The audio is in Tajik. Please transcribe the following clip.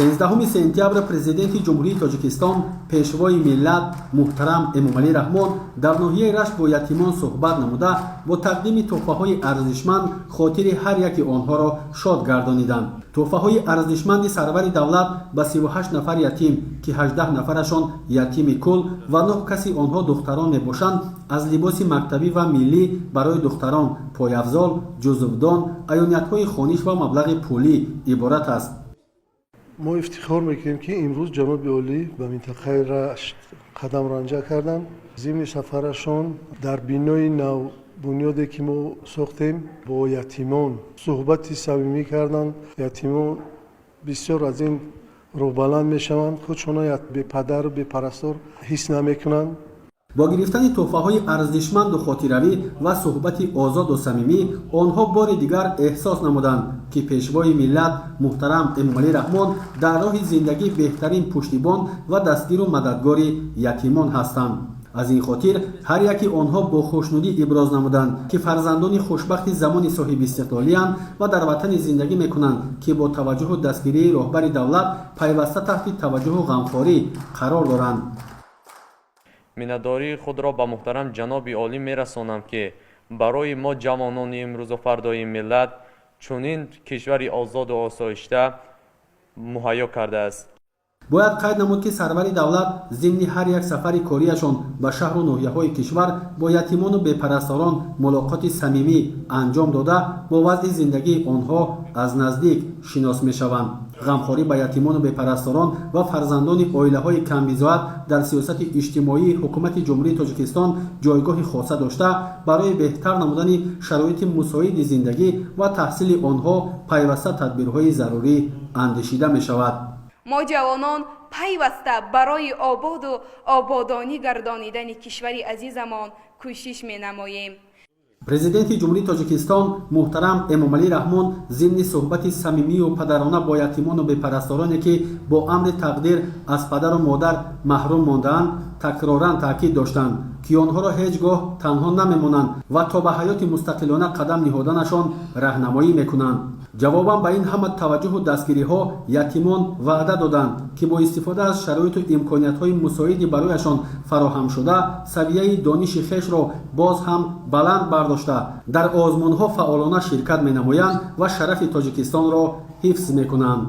13 сентябр президенти ҷумҳурии Тоҷикистон пешвои миллат муҳтарам Эмомалӣ Раҳмон дар ноҳияи Рашт бо ятимон суҳбат намуда бо тақдими тӯҳфаҳои арзишманд хотири ҳар яки онҳоро шод гардониданд. тӯҳфаҳои арзишманди сарвари давлат ба 38 нафар ятим ки 18 нафарашон ятими кул ва 9 каси онҳо духтарон мебошанд аз либоси мактабӣ ва миллӣ барои духтарон, пойафзол, ҷузвдон, аёниятҳои хониш ва маблағи пулӣ иборат аст. ما افتخار میکنیم که امروز جناب عالی به منطقه رشت قدم رنجه کردن. ضمن سفرشون در بنای نو بنیادی که ما ساختیم با یتیمان صحبت صمیمی کردن. یتیمان بسیار از این رو بلند میشوند خودشون به پدر و به پرستار حس نمیکنند. با گرفتن تحفه‌های ارزشمند و خاطره‌ای و صحبت آزاد و صمیمی آنها بار دیگر احساس نمودند که پیشوای ملت محترم امامعلی رحمان در راه زندگی بهترین پشتیبان و دستگیر و مددگار یتیمان هستند. از این خاطر هر یکی آنها با خوشنودی ابراز نمودند که فرزندان خوشبخت زمان صاحب استقلالی اند و در وطن زندگی میکنند که با توجه و دستگیری رهبر دولت پیوسته تحت توجه و غمخواری قرار دارند. миннатдории худро ба муҳтарам ҷаноби олӣ мерасонам ки барои мо ҷавонони имрӯзу фардои миллат чунин кишвари озоду осоишта муҳайё кардааст. باید قید نمود که سرور دولت ضمن هر یک سفر کاریشان به شهر و ناحیه‌های کشور با یتیمان و بی‌پرستاران ملاقات صمیمی انجام داده با وضع زندگی آنها از نزدیک شناس می‌شوند. غمخواری به یتیمان و بی‌پرستاران و فرزندان عائله‌های کم‌بضاعت در سیاست اجتماعی حکومت جمهوری تاجیکستان جایگاه خاصه داشته برای بهتر نمودن شرایط مساعد زندگی و تحصیل آنها پیوسته تدبیرهای ضروری اندیشیده می‌شود. ما جوانان پیوسته برای آباد و آبادانی گردانیدن کشوری عزیزمان کوشش می‌نماییم. президенти ҷумҳурии тоҷикистон муҳтарам эмомалӣ раҳмон зимни суҳбати самимию падарона бо ятимону бепарастороне ки бо амри тақдир аз падару модар маҳрум мондаанд такроран таъкид доштанд ки онҳоро ҳеҷ гоҳ танҳо намемонанд ва то ба ҳаёти мустақилона қадам ниҳоданашон раҳнамоӣ мекунанд. ҷавобан ба ин ҳама таваҷҷӯҳу дастгириҳо ятимон ваъда доданд ки бо истифода аз шароиту имкониятҳои мусоиди барояшон фароҳамшуда савияи дониши хешро боз ҳам баланд бардошта дар озмунҳо фаъолона ширкат менамоянд ва шарафи тоҷикистонро ҳифз мекунанд.